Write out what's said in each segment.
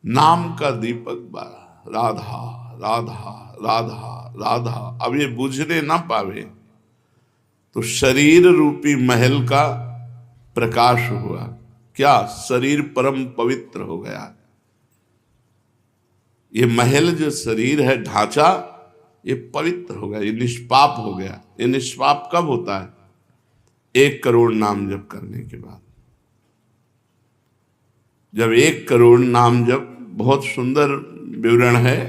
नाम का दीपक बारा, राधा राधा राधा राधा। अब ये बुझने ना पावे तो शरीर रूपी महल का प्रकाश हुआ। क्या? शरीर परम पवित्र हो गया। ये महल जो शरीर है, ढांचा, ये पवित्र हो गया, ये निष्पाप हो गया। ये निष्पाप कब होता है? 1 करोड़ नाम जप करने के बाद। जब 1 करोड़ नाम जप, बहुत सुंदर विवरण है,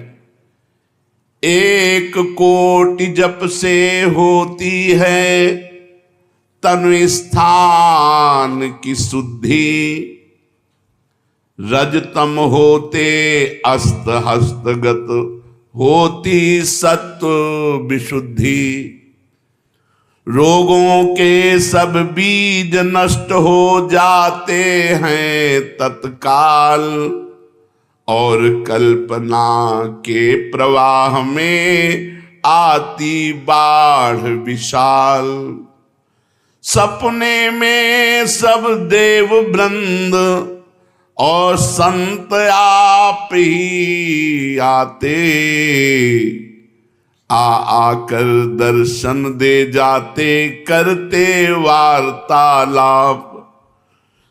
1 कोटि जप से होती है तनु स्थान की शुद्धि, रजतम होते अस्त हस्तगत होती सत्व विशुद्धि। रोगों के सब बीज नष्ट हो जाते हैं तत्काल, और कल्पना के प्रवाह में आती बाढ़ विशाल। सपने में सब देव वृंद और संत आप ही आते, आकर दर्शन दे जाते, करते वार्तालाप।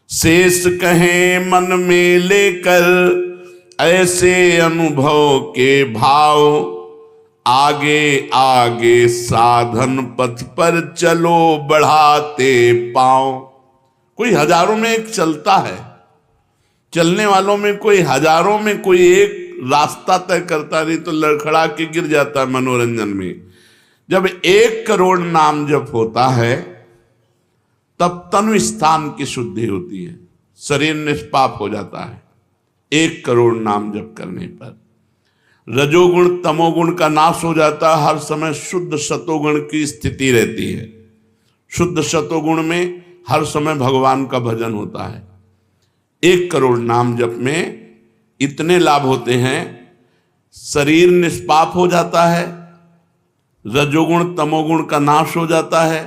शेष कहें मन में लेकर ऐसे अनुभव के भाव, आगे आगे साधन पथ पर चलो बढ़ाते पांव। कोई हजारों में एक चलता है, चलने वालों में कोई हजारों में कोई एक रास्ता तय करता, नहीं तो लड़खड़ा के गिर जाता है मनोरंजन में। जब 1 करोड़ नाम जप होता है तब तनु स्थान की शुद्धि होती है, शरीर निष्पाप हो जाता है 1 करोड़ नाम जप करने पर। रजोगुण तमोगुण का नाश हो जाता है, हर समय शुद्ध सतोगुण की स्थिति रहती है। शुद्ध सतोगुण में हर समय भगवान का भजन होता है। 1 करोड़ नाम जप में इतने लाभ होते हैं, शरीर निष्पाप हो जाता है, रजोगुण तमोगुण का नाश हो जाता है,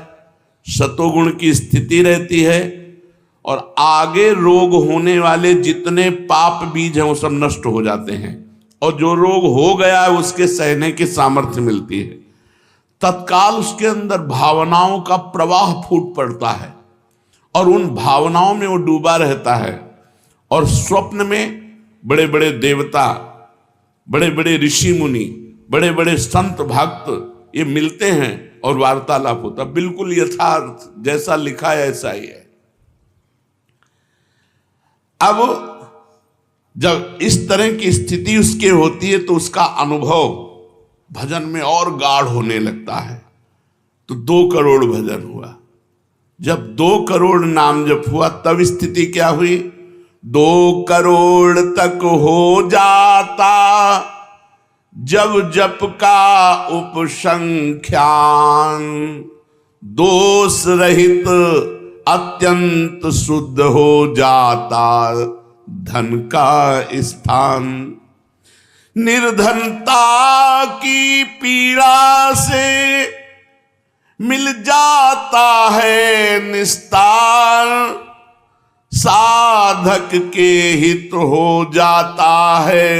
सतोगुण की स्थिति रहती है, और आगे रोग होने वाले जितने पाप बीज हैं वो सब नष्ट हो जाते हैं, और जो रोग हो गया है उसके सहने की सामर्थ्य मिलती है। तत्काल उसके अंदर भावनाओं का प्रवाह फूट पड़ता है और उन भावनाओं में वो डूबा रहता है। और स्वप्न में बड़े बड़े देवता, बड़े बड़े ऋषि मुनि, बड़े बड़े संत भक्त ये मिलते हैं और वार्तालाप होता, बिल्कुल यथार्थ जैसा लिखा है ऐसा ही है। अब जब इस तरह की स्थिति उसके होती है तो उसका अनुभव भजन में और गाढ़ होने लगता है। तो 2 करोड़ भजन हुआ। जब 2 करोड़ नाम जप हुआ तब स्थिति क्या हुई? 2 करोड़ तक हो जाता जब जप का उपसंख्यान, दोष रहित अत्यंत शुद्ध हो जाता धन का स्थान। निर्धनता की पीड़ा से मिल जाता है निस्तार, साधक के हित हो जाता है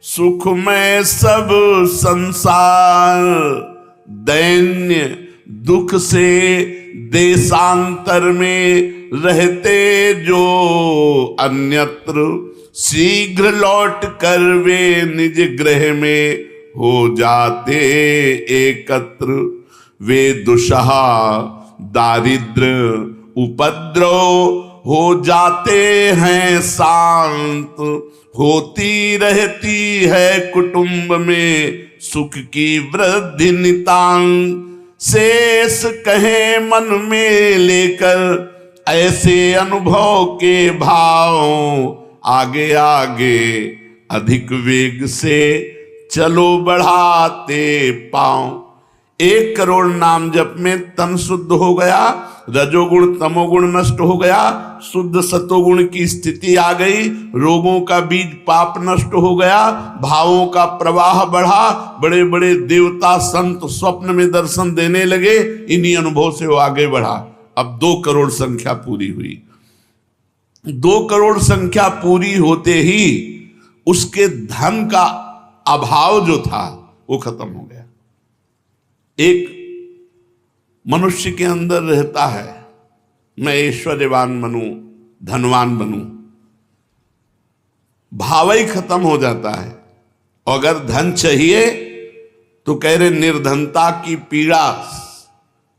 सुखमय सब संसार। दैन्य दुख से देशांतर में रहते जो अन्यत्र, शीघ्र लौट कर वे निज गृह में हो जाते एकत्र। वे दुषहा दारिद्र उपद्रव हो जाते हैं शांत, होती रहती है कुटुंब में सुख की वृद्धि नितांत। शेष कहे मन में लेकर ऐसे अनुभव के भाव, आगे आगे अधिक वेग से चलो बढ़ाते पांव। 1 करोड़ नाम जप में तन शुद्ध हो गया, रजोगुण तमोगुण नष्ट हो गया, शुद्ध सतोगुण की स्थिति आ गई, रोगों का बीज पाप नष्ट हो गया, भावों का प्रवाह बढ़ा, बड़े बड़े देवता संत स्वप्न में दर्शन देने लगे। इन्हीं अनुभव से वो आगे बढ़ा। अब 2 करोड़ संख्या पूरी हुई। 2 करोड़ संख्या पूरी होते ही उसके धन का अभाव जो था वो खत्म हो गया। एक मनुष्य के अंदर रहता है, मैं ऐश्वर्यवान बनूं, धनवान बनूं, भाव ही खत्म हो जाता है। अगर धन चाहिए तो कह रहे निर्धनता की पीड़ा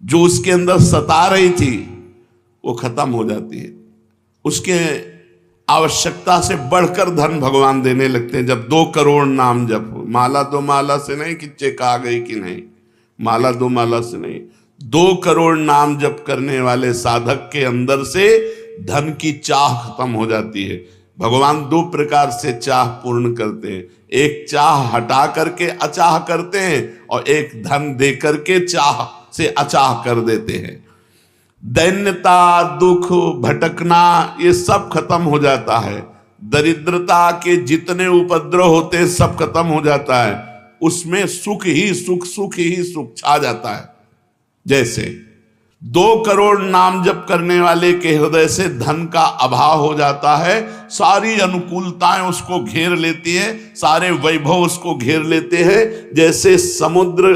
जो उसके अंदर सता रही थी वो खत्म हो जाती है। उसके आवश्यकता से बढ़कर धन भगवान देने लगते हैं। जब 2 करोड़ नाम जप, माला 2 माला से नहीं कि चेक आ गई कि नहीं, माला 2 माला से नहीं, 2 करोड़ नाम जप करने वाले साधक के अंदर से धन की चाह खत्म हो जाती है। भगवान 2 प्रकार से चाह पूर्ण करते हैं, एक चाह हटा करके अचाह करते हैं और एक धन दे करके चाह से अचाह कर देते हैं। दैन्यता, दुख, भटकना ये सब खत्म हो जाता है। दरिद्रता के जितने उपद्रव होते हैं सब खत्म हो जाता है। उसमें सुख ही सुख, सुख ही सुख छा जाता है। जैसे 2 करोड़ नाम जप करने वाले के हृदय से धन का अभाव हो जाता है, सारी अनुकूलताएं उसको घेर लेती है, सारे वैभव उसको घेर लेते हैं। जैसे समुद्र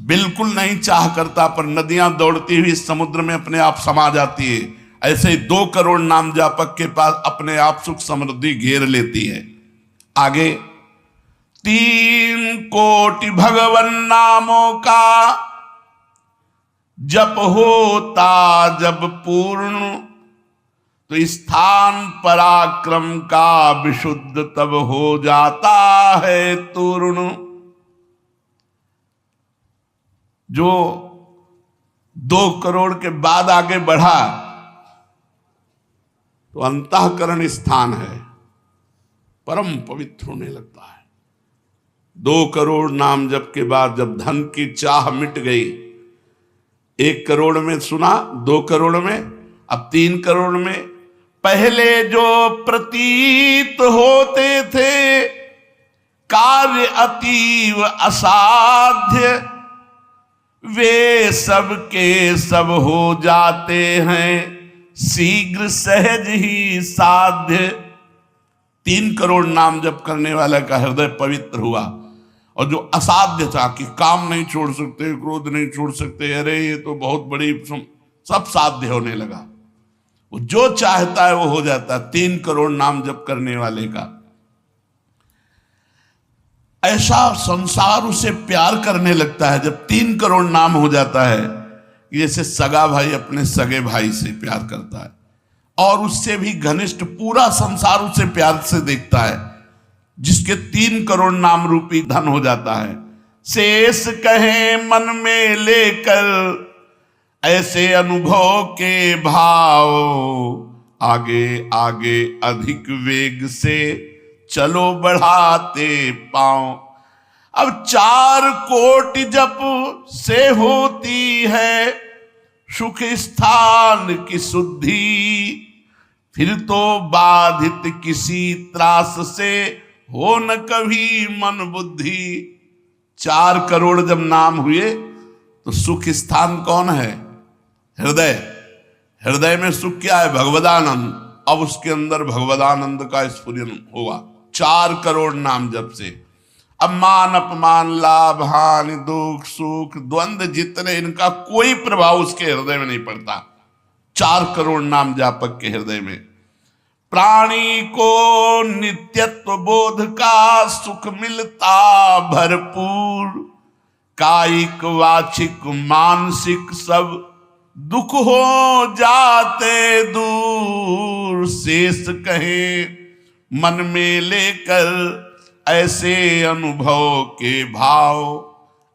बिल्कुल नहीं चाह करता पर नदियां दौड़ती हुई समुद्र में अपने आप समा जाती है, ऐसे ही 2 करोड़ नाम जापक के पास अपने आप सुख समृद्धि घेर लेती है। आगे 3 कोटि भगवन नामों का जप होता जब पूर्ण, तो स्थान पराक्रम का विशुद्ध तब हो जाता है तूर्ण। जो 2 करोड़ के बाद आगे बढ़ा तो अंतःकरण स्थान है, परम पवित्र होने लगता है। 2 करोड़ नाम जप के बाद जब धन की चाह मिट गई, 1 करोड़ में सुना, 2 करोड़ में, अब 3 करोड़ में, पहले जो प्रतीत होते थे कार्य अतीव असाध्य, वे सब के सब हो जाते हैं शीघ्र सहज ही साध्य। 3 करोड़ नाम जप करने वाला का हृदय पवित्र हुआ, और जो असाध्य था कि काम नहीं छोड़ सकते, क्रोध नहीं छोड़ सकते, अरे ये तो बहुत बड़ी, सब साध्य होने लगा। वो जो चाहता है वो हो जाता है। 3 करोड़ नाम जप करने वाले का ऐसा संसार उसे प्यार करने लगता है जब 3 करोड़ नाम हो जाता है, जैसे सगा भाई अपने सगे भाई से प्यार करता है, और उससे भी घनिष्ठ पूरा संसार उसे प्यार से देखता है, जिसके 3 करोड़ नाम रूपी धन हो जाता है। शेष कहे मन में लेकर ऐसे अनुभव के भाव, आगे आगे अधिक वेग से चलो बढ़ाते पांव। अब 4 कोटि जप से होती है सुख स्थान की शुद्धि, फिर तो बाधित किसी त्रास से हो न कभी मन बुद्धि। 4 करोड़ जब नाम हुए तो सुख स्थान कौन है? हृदय। हृदय में सुख क्या है? भगवदानंद। अब उसके अंदर भगवदानंद का स्फुरन होगा 4 करोड़ नाम जप से। अब मान अपमान, लाभ हानि, दुख सुख, द्वंद्व जितने, इनका कोई प्रभाव उसके हृदय में नहीं पड़ता 4 करोड़ नाम जापक के हृदय में। प्राणी को नित्यत्व बोध का सुख मिलता भरपूर, कायिक वाचिक मानसिक सब दुख हो जाते दूर। शेष कहे मन में लेकर ऐसे अनुभव के भाव,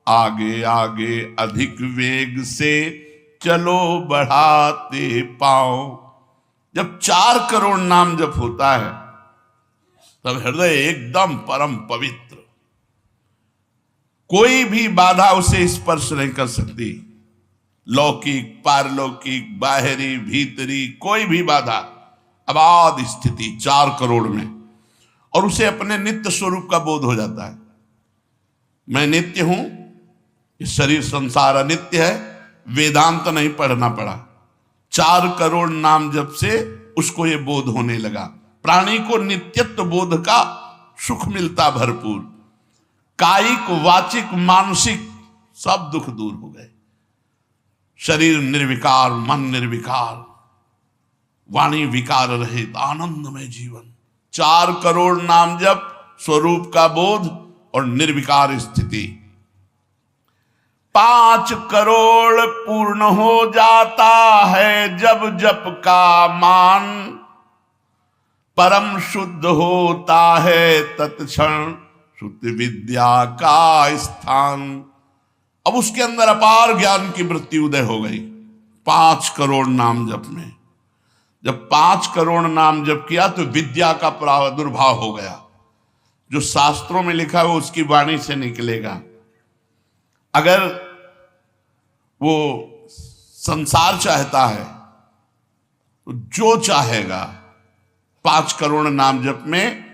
आगे आगे अधिक वेग से चलो बढ़ाते पाओ। जब 4 करोड़ नाम जप होता है तब हृदय एकदम परम पवित्र, कोई भी बाधा उसे स्पर्श नहीं कर सकती। लौकिक, पारलौकिक, बाहरी, भीतरी, कोई भी बाधा, अबाध स्थिति 4 करोड़ में। और उसे अपने नित्य स्वरूप का बोध हो जाता है। मैं नित्य हूं, इस शरीर संसार अनित्य है। वेदांत नहीं पढ़ना पड़ा, 4 करोड़ नाम जप से उसको ये बोध होने लगा। प्राणी को नित्यत्व बोध का सुख मिलता भरपूर, कायिक वाचिक मानसिक सब दुख दूर हो गए। शरीर निर्विकार, मन निर्विकार, वाणी विकार रहित आनंदमय जीवन। 4 करोड़ नाम जप, स्वरूप का बोध और निर्विकार स्थिति। 5 करोड़ पूर्ण हो जाता है जब जप का मान, परम शुद्ध होता है तत्क्षण शुद्ध विद्या का स्थान। अब उसके अंदर अपार ज्ञान की वृत्ति उदय हो गई 5 करोड़ नाम जप में। जब 5 करोड़ नाम जप किया तो विद्या का प्रादुर्भाव हो गया। जो शास्त्रों में लिखा है वो उसकी वाणी से निकलेगा। अगर वो संसार चाहता है तो जो चाहेगा 5 करोड़ नाम जप में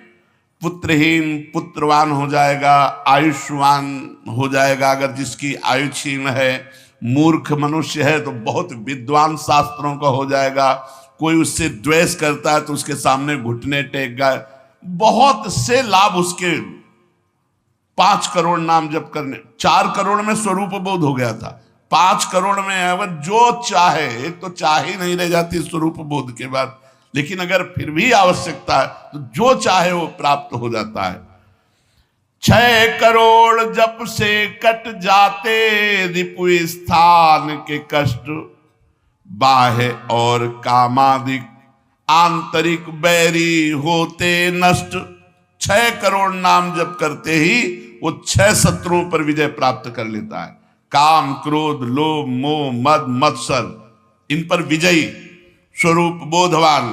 पुत्रहीन पुत्रवान हो जाएगा, आयुष्मान हो जाएगा। अगर जिसकी आयु क्षीण है, मूर्ख मनुष्य है तो बहुत विद्वान शास्त्रों का हो जाएगा। कोई उससे द्वेष करता है तो उसके सामने घुटने टेक गए। बहुत से लाभ उसके 5 करोड़ नाम जप करने। 4 करोड़ में स्वरूप बोध हो गया था, 5 करोड़ में अगर जो चाहे, एक तो चाह ही नहीं रह जाती स्वरूप बोध के बाद, लेकिन अगर फिर भी आवश्यकता है तो जो चाहे वो प्राप्त हो जाता है। 6 करोड़ जप से कट जाते रिपु स्थान के कष्ट, बाह्य और कामादिक आंतरिक बैरी होते नष्ट। 6 करोड़ नाम जप करते ही वो 6 शत्रुओं पर विजय प्राप्त कर लेता है। काम, क्रोध, लोभ, मोह, मद, मत्सर, इन पर विजयी, स्वरूप बोधवान,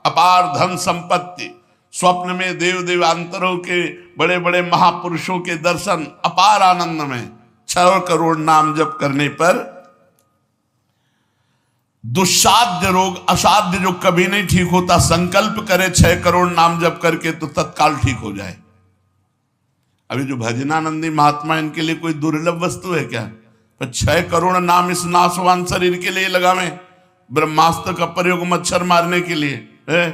अपार धन संपत्ति, स्वप्न में देव देवांतरों के बड़े बड़े महापुरुषों के दर्शन, अपार आनंद में। 6 करोड़ नाम जप करने पर दुस्साध्य रोग, असाध्य जो कभी नहीं ठीक होता, संकल्प करे 6 करोड़ नाम जप करके तो तत्काल ठीक हो जाए। अभी जो भजनानंदी महात्मा, इनके लिए कोई दुर्लभ वस्तु है क्या? पर 6 करोड़ नाम इस नाशवान शरीर के लिए लगावे। ब्रह्मास्त्र का प्रयोग मच्छर मारने के लिए है।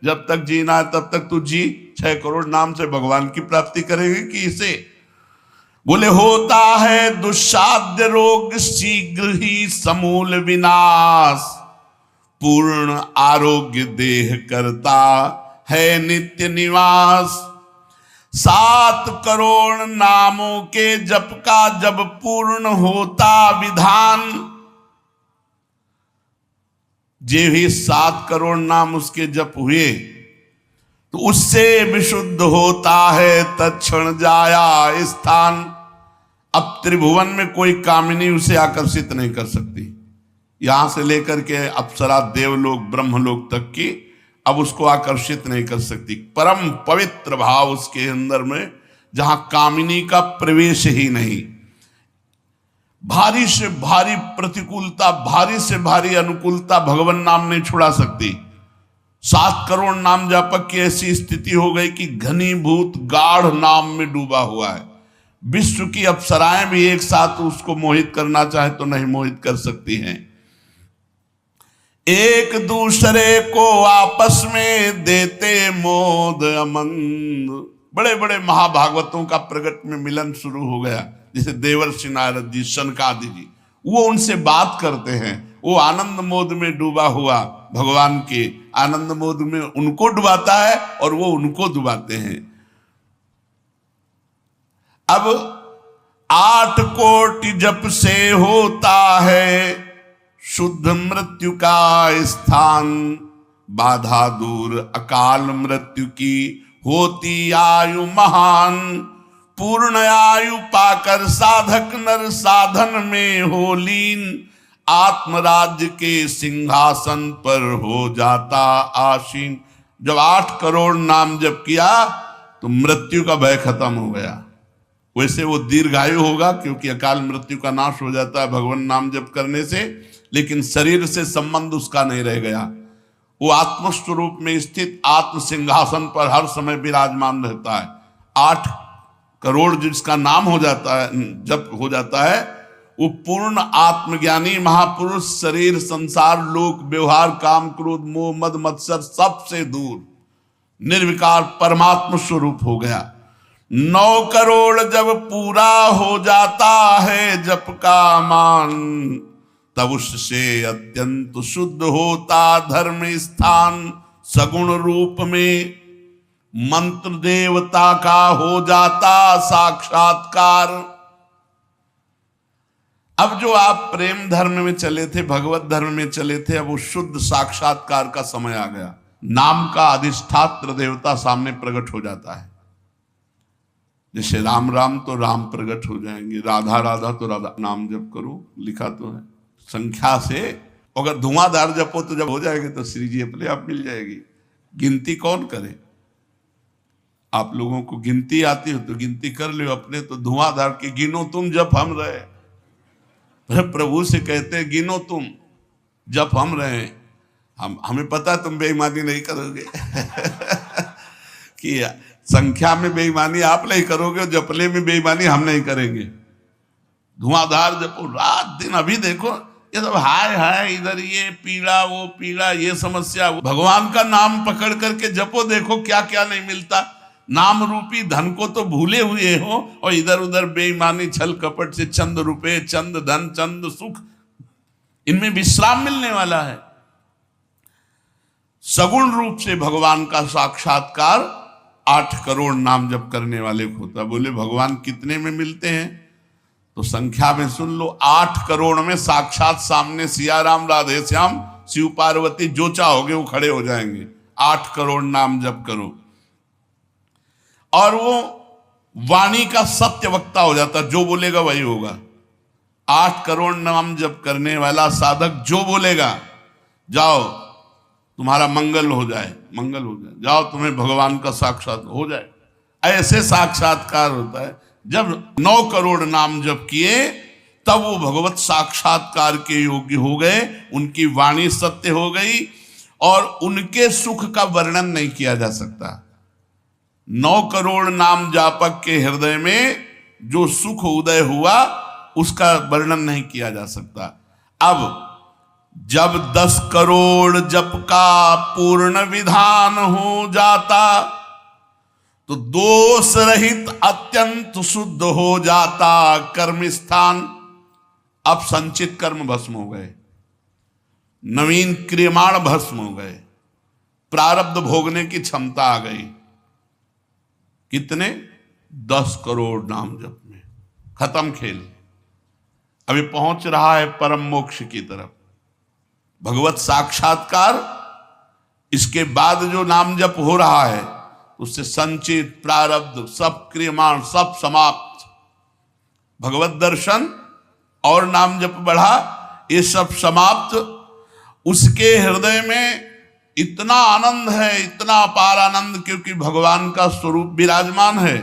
जब तक जीना है तब तक तू जी। 6 करोड़ नाम से भगवान की प्राप्ति करेंगे कि इसे? बोले होता है दुस्साध्य रोग शीघ्र ही समूल विनाश, पूर्ण आरोग्य देह करता है नित्य निवास। 7 करोड़ नामों के जप का जब पूर्ण होता विधान, जे भी 7 करोड़ नाम उसके जप हुए तो उससे विशुद्ध होता है तत्क्षण जाया स्थान। अब त्रिभुवन में कोई कामिनी उसे आकर्षित नहीं कर सकती। यहां से लेकर के अप्सरा, देवलोक, ब्रह्मलोक तक की अब उसको आकर्षित नहीं कर सकती। परम पवित्र भाव उसके अंदर में, जहां कामिनी का प्रवेश ही नहीं। भारी से भारी प्रतिकूलता, भारी से भारी अनुकूलता भगवान नाम नहीं छुड़ा सकती। 7 करोड़ नाम जापक की ऐसी स्थिति हो गई कि घनीभूत गाढ़ नाम में डूबा हुआ है। विश्व की अप्सराएं भी एक साथ उसको मोहित करना चाहे तो नहीं मोहित कर सकती हैं। एक दूसरे को आपस में देते मोद अमंद। बड़े बड़े महाभागवतों का प्रगट में मिलन शुरू हो गया, जैसे देवर्षि नारद जी, शनकादि जी, वो उनसे बात करते हैं। वो आनंद मोद में डूबा हुआ भगवान के आनंद मोद में उनको डुबाता है और वो उनको डुबाते हैं। अब 8 कोटि जप से होता है शुद्ध मृत्यु का स्थान, बाधा दूर अकाल मृत्यु की होती आयु महान। पूर्ण आयु पाकर साधक नर साधन में हो लीन, आत्मराज्य के सिंहासन पर हो जाता आसीन। जब 8 करोड़ नाम जप किया तो मृत्यु का भय खत्म हो गया। वैसे वो दीर्घायु होगा क्योंकि अकाल मृत्यु का नाश हो जाता है भगवान नाम जप करने से, लेकिन शरीर से संबंध उसका नहीं रह गया। वो आत्मस्वरूप में स्थित आत्म सिंहासन पर हर समय विराजमान रहता है। 8 करोड़ जिसका नाम हो जाता है, जप हो जाता है, वो पूर्ण आत्मज्ञानी महापुरुष, शरीर, संसार, लोक, व्यवहार, काम, क्रोध, मोह, मद, मत्सर सबसे दूर, निर्विकार परमात्म स्वरूप हो गया। 9 करोड़ जब पूरा हो जाता है जप का मान, तब उससे अत्यंत शुद्ध होता धर्म स्थान। सगुण रूप में मंत्र देवता का हो जाता साक्षात्कार। अब जो आप प्रेम धर्म में चले थे, भगवत धर्म में चले थे, अब वो शुद्ध साक्षात्कार का समय आ गया। नाम का अधिष्ठात्र देवता सामने प्रकट हो जाता है। जैसे राम राम तो राम प्रकट हो जाएंगे, राधा राधा तो राधा। नाम जप करो, लिखा तो है संख्या से। अगर धुआंधार जपो तो जब हो जाएगी तो श्री जी अपने आप मिल जाएगी। गिनती कौन करे? आप लोगों को गिनती आती हो तो गिनती कर लो अपने। तो धुआंधार के गिनो तुम जप हम रहे। प्रभु से कहते हैं गिनो तुम जप हम रहे। हमें पता है तुम बेईमानी नहीं करोगे कि संख्या में बेईमानी आप नहीं करोगे और जपले में बेईमानी हम नहीं करेंगे। धुआंधार जपो रात दिन। अभी देखो ये सब हाय हाय, इधर ये पीड़ा वो पीड़ा, ये समस्या। भगवान का नाम पकड़ करके जपो, देखो क्या क्या नहीं मिलता। नाम रूपी धन को तो भूले हुए हो और इधर उधर बेईमानी छल कपट से चंद रुपए, चंद धन, चंद सुख, इनमें विश्राम मिलने वाला है। सगुण रूप से भगवान का साक्षात्कार 8 करोड़ नाम जप करने वाले को होता। बोले भगवान कितने में मिलते हैं? तो संख्या में सुन लो, 8 करोड़ में साक्षात सामने सिया राम, राधे श्याम, शिव पार्वती, जो चाहोगे वो खड़े हो जाएंगे। 8 करोड़ नाम जप करो और वो वाणी का सत्य वक्ता हो जाता। जो बोलेगा वही होगा। 8 करोड़ नाम जप करने वाला साधक जो बोलेगा, जाओ तुम्हारा मंगल हो जाए, मंगल हो जाए, जाओ तुम्हें भगवान का साक्षात हो जाए। ऐसे साक्षात्कार होता है। जब 9 करोड़ नाम जप किए तब वो भगवत साक्षात्कार के योग्य हो गए। उनकी वाणी सत्य हो गई और उनके सुख का वर्णन नहीं किया जा सकता। 9 करोड़ नाम जापक के हृदय में जो सुख उदय हुआ उसका वर्णन नहीं किया जा सकता। अब जब 10 करोड़ जप का पूर्ण विधान हो जाता तो दोष रहित अत्यंत शुद्ध हो जाता कर्म स्थान। अब संचित कर्म भस्म हो गए, नवीन क्रियमाण भस्म हो गए, प्रारब्ध भोगने की क्षमता आ गई। कितने? 10 करोड़ नाम जप में खत्म खेल। अभी पहुंच रहा है परम मोक्ष की तरफ, भगवत साक्षात्कार। इसके बाद जो नाम जप हो रहा है उससे संचित प्रारब्ध सब क्रियमाण सब समाप्त। भगवत दर्शन और नाम जप बढ़ा, ये सब समाप्त। उसके हृदय में इतना आनंद है, इतना अपार आनंद, क्योंकि भगवान का स्वरूप विराजमान है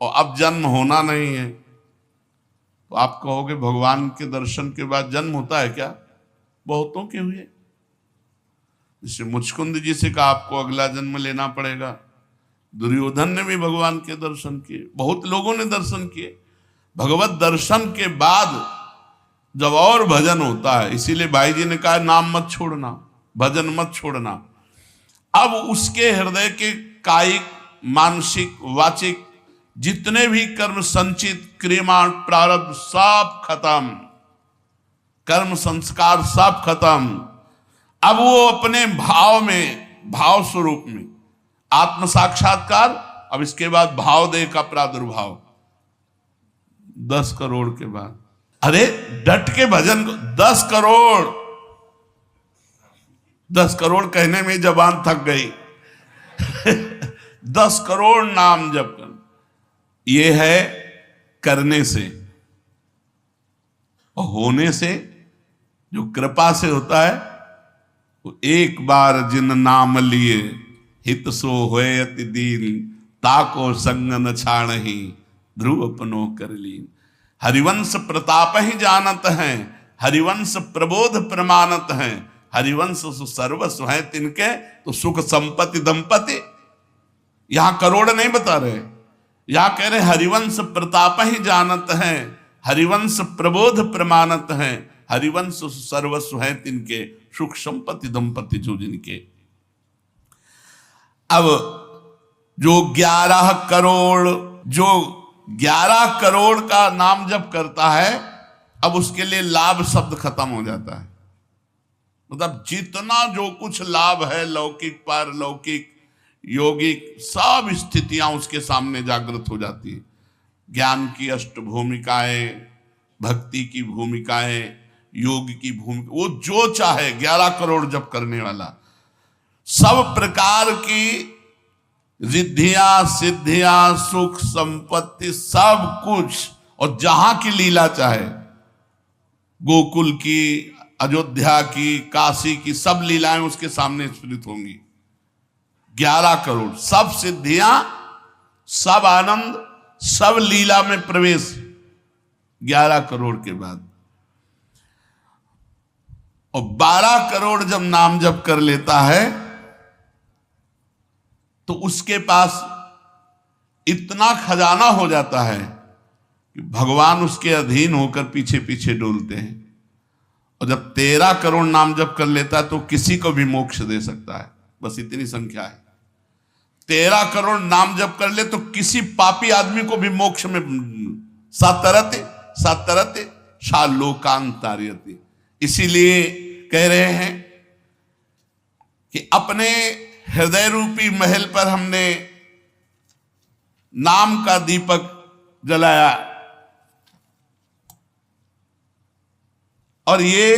और अब जन्म होना नहीं है। तो आप कहोगे भगवान के दर्शन के बाद जन्म होता है क्या? बहुतों के हुए। जैसे मुचकुंद जी से कहा आपको अगला जन्म लेना पड़ेगा। दुर्योधन ने भी भगवान के दर्शन किए, बहुत लोगों ने दर्शन किए। भगवत दर्शन के बाद जब और भजन होता है, इसीलिए भाई जी ने कहा नाम मत छोड़ना, भजन मत छोड़ना। अब उसके हृदय के कायिक, मानसिक, वाचिक जितने भी कर्म संचित क्रियमाण प्रारब्ध सब खत्म, कर्म संस्कार सब खत्म। अब वो अपने भाव में, भाव स्वरूप में आत्म साक्षात्कार। अब इसके बाद भाव देह का प्रादुर्भाव 10 करोड़ के बाद। अरे डट के भजन को 10 करोड़, 10 करोड़ कहने में जबान थक गई 10 करोड़ नाम जप कर, ये है करने से और होने से। जो कृपा से होता है वो एक बार जिन नाम लिए हित सो होए अति दीन, ताको संग न छाणहि ध्रुव अपनो कर लीन। हरिवंश प्रताप ही जानत हैं, हरिवंश प्रबोध प्रमाणत हैं, हरिवंश सर्वस्व है तिनके, तो सुख संपत्ति दंपति। यहां करोड़ नहीं बता रहे, यहां कह रहे हरिवंश प्रताप ही जानत हैं, हरिवंश प्रबोध प्रमाणत हैं, हरिवंश सर्वस्व है तिनके, सुख संपत्ति दंपति जो जिनके। अब जो 11 करोड़, जो 11 करोड़ का नाम जप करता है, अब उसके लिए लाभ शब्द खत्म हो जाता है। मतलब जितना जो कुछ लाभ है, लौकिक पारलौकिक योगिक, सब स्थितियां उसके सामने जागृत हो जाती है। ज्ञान की अष्ट भूमिकाएं, भक्ति की भूमिकाएं, योग की भूमिका, वो जो चाहे 11 करोड़ जप करने वाला, सब प्रकार की रिद्धियां सिद्धियां सुख संपत्ति सब कुछ, और जहां की लीला चाहे, गोकुल की, अयोध्या की, काशी की, सब लीलाएं उसके सामने स्फुरित होंगी। 11 करोड़, सब सिद्धियां, सब आनंद, सब लीला में प्रवेश 11 करोड़ के बाद। और 12 करोड़ जब नाम जप कर लेता है तो उसके पास इतना खजाना हो जाता है कि भगवान उसके अधीन होकर पीछे पीछे डोलते हैं। और जब 13 करोड़ नाम जप कर लेता है तो किसी को भी मोक्ष दे सकता है, बस इतनी संख्या है। 13 करोड़ नाम जप कर ले तो किसी पापी आदमी को भी मोक्ष में सातरते सातरते शालोकांतार्यते। इसीलिए कह रहे हैं कि अपने हृदय रूपी महल पर हमने नाम का दीपक जलाया, और ये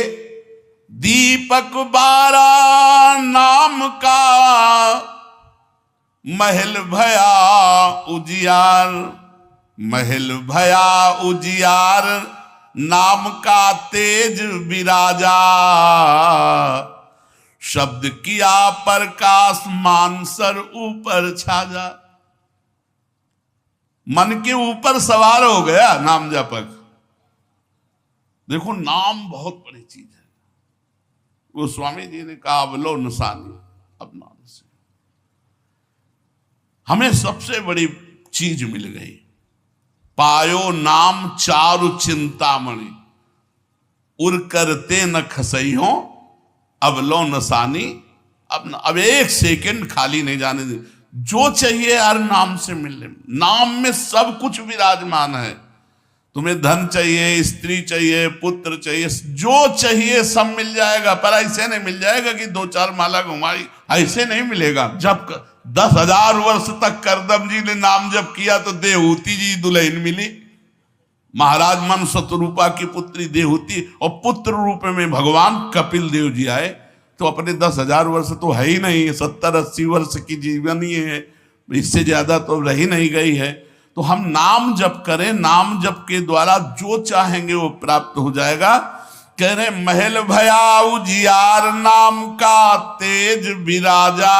दीपक 12 नाम का महल भया उजियार, महल भया उजियार, नाम का तेज विराजा, शब्द किया प्रकाश मानसर ऊपर छाजा। मन के ऊपर सवार हो गया नाम जपक। देखो नाम बहुत बड़ी चीज है। वो स्वामी जी ने कहा अवलो नसानी, अब नाम से हमें सबसे बड़ी चीज मिल गई। पायो नाम चारु चिंतामणि, उर करते न खसई हो, अब लो नसानी। अब एक सेकंड खाली नहीं जाने दे। जो चाहिए हर नाम से मिलने, नाम में सब कुछ विराजमान है। तुम्हें धन चाहिए, स्त्री चाहिए, पुत्र चाहिए, जो चाहिए सब मिल जाएगा। पर ऐसे नहीं मिल जाएगा कि 2-4 माला घुमाई, ऐसे नहीं मिलेगा। जब 10,000 वर्ष तक करदम जी ने नाम जप किया तो देहूती जी दुल्हन मिली। महाराज मन शतरूपा की पुत्री देहूती, और पुत्र रूप में भगवान कपिल देव जी आए। तो अपने 10,000 वर्ष तो है ही नहीं, 70-80 वर्ष की जीवनी है, इससे ज्यादा तो रही नहीं गई है। तो हम नाम जप करें, नाम जप के द्वारा जो चाहेंगे वो प्राप्त हो जाएगा। कह रहे महल भया उजियार, नाम का तेज विराजा,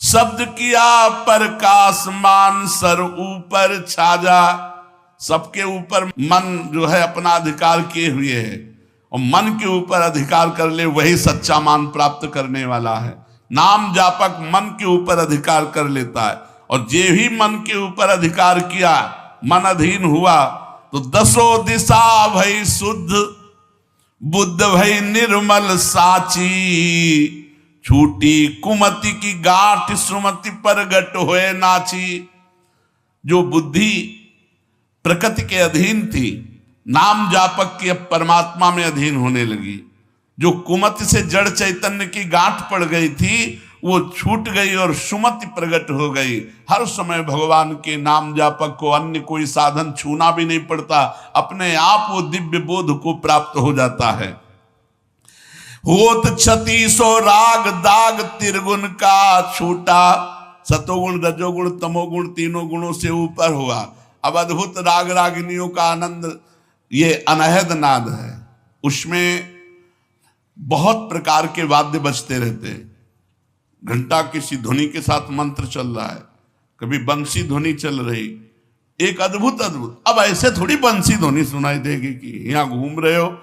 शब्द किया प्रकाश मान सर ऊपर छाजा। सबके ऊपर मन जो है अपना अधिकार किए हुए है, और मन के ऊपर अधिकार कर ले वही सच्चा मान प्राप्त करने वाला है। नाम जापक मन के ऊपर अधिकार कर लेता है, और जे ही मन के ऊपर अधिकार किया, मन अधीन हुआ, तो 10 दिशा भई शुद्ध, बुद्ध भई निर्मल साची, छूटी कुमति की गांठ सुमति प्रगट होए नाची। जो बुद्धि प्रकृति के अधीन थी, नाम जापक की अब परमात्मा में अधीन होने लगी। जो कुमति से जड़ चैतन्य की गांठ पड़ गई थी वो छूट गई और सुमति प्रकट हो गई। हर समय भगवान के नाम जापक को अन्य कोई साधन छूना भी नहीं पड़ता, अपने आप वो दिव्य बोध को प्राप्त हो जाता है। होत 3600 राग दाग त्रिगुण का छूटा, सतोगुण रजोगुण तमोगुण तीनों गुणों से ऊपर हुआ। अब अद्भुत राग रागिनियों का आनंद ये अनहद नाद है। उसमें बहुत प्रकार के वाद्य बजते रहते हैं। घंटा किसी ध्वनि के साथ मंत्र चल रहा है, कभी बंसी ध्वनि चल रही, एक अद्भुत अद्भुत। अब ऐसे थोड़ी बंसी ध्वनि सुनाई देगी कि यहाँ घूम रहे हो,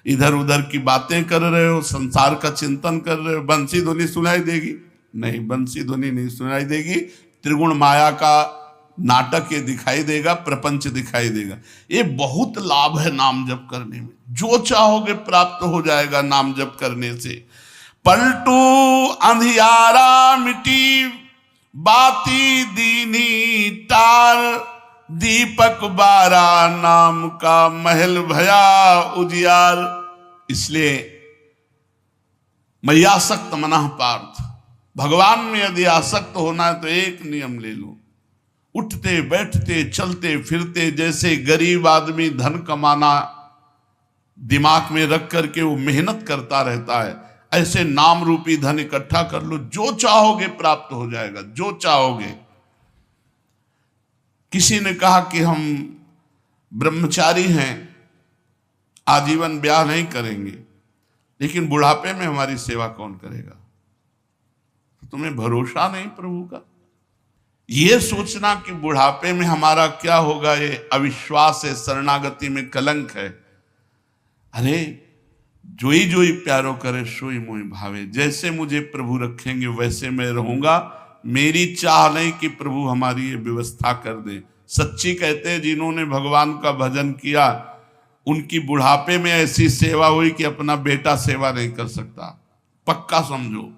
इधर उधर की बातें कर रहे हो, संसार का चिंतन कर रहे हो, बंसी ध्वनि सुनाई देगी? नहीं, बंसी ध्वनि नहीं सुनाई देगी। त्रिगुण माया का नाटक ये दिखाई देगा, प्रपंच दिखाई देगा। ये बहुत लाभ है नाम जप करने में। जो चाहोगे प्राप्त हो जाएगा नाम जप करने से। पलटू अंधियारा मिटी बाती दीनी टार, दीपक बारा नाम का महल भया उजियार। इसलिए मैं आसक्त मनः पार्थ, भगवान में यदि आसक्त होना है तो एक नियम ले लो, उठते बैठते चलते फिरते जैसे गरीब आदमी धन कमाना दिमाग में रख करके वो मेहनत करता रहता है, ऐसे नाम रूपी धन इकट्ठा कर लो, जो चाहोगे प्राप्त हो जाएगा, जो चाहोगे। किसी ने कहा कि हम ब्रह्मचारी हैं, आजीवन ब्याह नहीं करेंगे, लेकिन बुढ़ापे में हमारी सेवा कौन करेगा? तो तुम्हें भरोसा नहीं प्रभु का? ये सोचना कि बुढ़ापे में हमारा क्या होगा, ये अविश्वास है, शरणागति में कलंक है। अरे जोई जोई प्यारो करे सोई मोहि भावे, जैसे मुझे प्रभु रखेंगे वैसे मैं रहूंगा। मेरी चाह नहीं कि प्रभु हमारी ये व्यवस्था कर दे। सच्ची कहते हैं जिन्होंने भगवान का भजन किया उनकी बुढ़ापे में ऐसी सेवा हुई कि अपना बेटा सेवा नहीं कर सकता। पक्का समझो,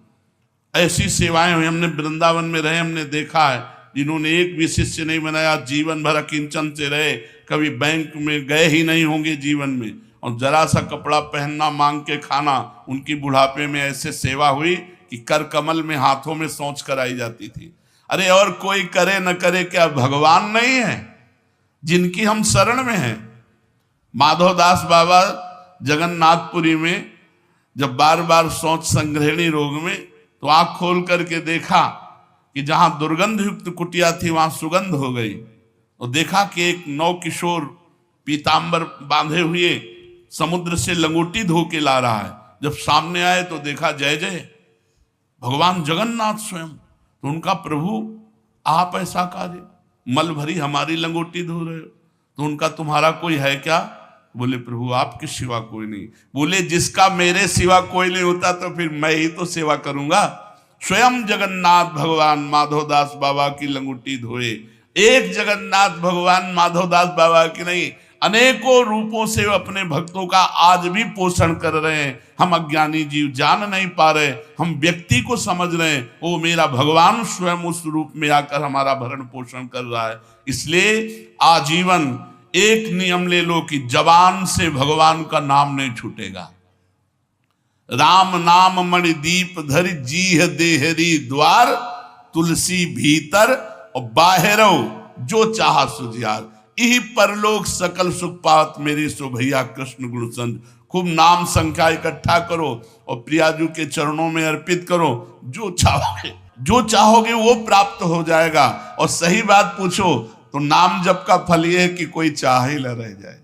ऐसी सेवाएं हुई। हमने वृंदावन में रहे, हमने देखा है जिन्होंने एक भी शिष्य नहीं बनाया, जीवन भर किंचन से रहे, कभी बैंक में गए ही नहीं होंगे जीवन में, और जरा सा कपड़ा पहनना मांग के खाना, उनकी बुढ़ापे में ऐसे सेवा हुई कि कर कमल में हाथों में सोच कराई जाती थी। अरे और कोई करे न करे, क्या भगवान नहीं है जिनकी हम शरण में हैं? माधवदास बाबा जगन्नाथपुरी में जब बार बार सोच संग्रहणी रोग में, तो आंख खोल करके देखा कि जहां दुर्गंध युक्त कुटिया थी वहां सुगंध हो गई, और देखा कि एक नौ किशोर पीतांबर बांधे हुए समुद्र से लंगोटी धो के ला रहा है। जब सामने आए तो देखा जय जय भगवान जगन्नाथ स्वयं। तो उनका प्रभु आप ऐसा कार्य, मल भरी हमारी लंगोटी धो रहे हो, तो उनका तुम्हारा कोई है क्या? बोले प्रभु आपके सिवा कोई नहीं। बोले जिसका मेरे सिवा कोई नहीं होता तो फिर मैं ही तो सेवा करूंगा। स्वयं जगन्नाथ भगवान माधवदास बाबा की लंगोटी धोए। एक जगन्नाथ भगवान माधवदास बाबा की नहीं, अनेकों रूपों से अपने भक्तों का आज भी पोषण कर रहे हैं। हम अज्ञानी जीव जान नहीं पा रहे, हम व्यक्ति को समझ रहे हैं, वो मेरा भगवान स्वयं उस रूप में आकर हमारा भरण पोषण कर रहा है। इसलिए आजीवन एक नियम ले लो कि जबान से भगवान का नाम नहीं छूटेगा। राम नाम मणि दीप धरि जीह देहरी द्वार, तुलसी भीतर और बाहरो जो चाहा सुजियार। यही परलोक सकल सुख पात मेरे सो भैया कृष्ण गुण संत। खूब नाम संख्या इकट्ठा करो और प्रियाजू के चरणों में अर्पित करो। जो चाहोगे वो प्राप्त हो जाएगा। और सही बात पूछो तो नाम जप का फल ये है कि कोई चाह ही न रह जाए।